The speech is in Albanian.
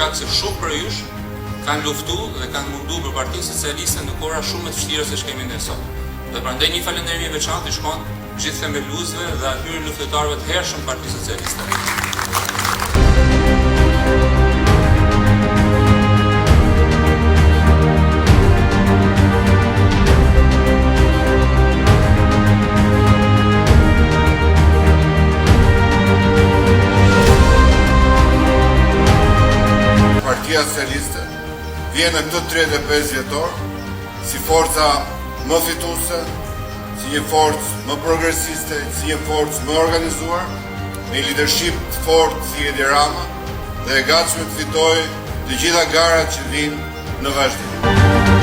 shkak se shumë prej jush kanë luftu dhe kanë mundu për Partinë Socialiste në kohëra shumë më të vështira se ç'kemi ne sot. Dhe prandaj një falënderim i veçantë shkon gjithë themeluesve dhe atyre luftëtarëve të hershëm të Partisë Socialiste. Partia Socialiste vjen në këtë 35 vjetor si forca më fituese, si një forcë më progresiste, si një forcë më organizuar, me një leadership të fortë si Edi Rama dhe e gatshme të fitojë të gjitha garat që vinë në vazhdim.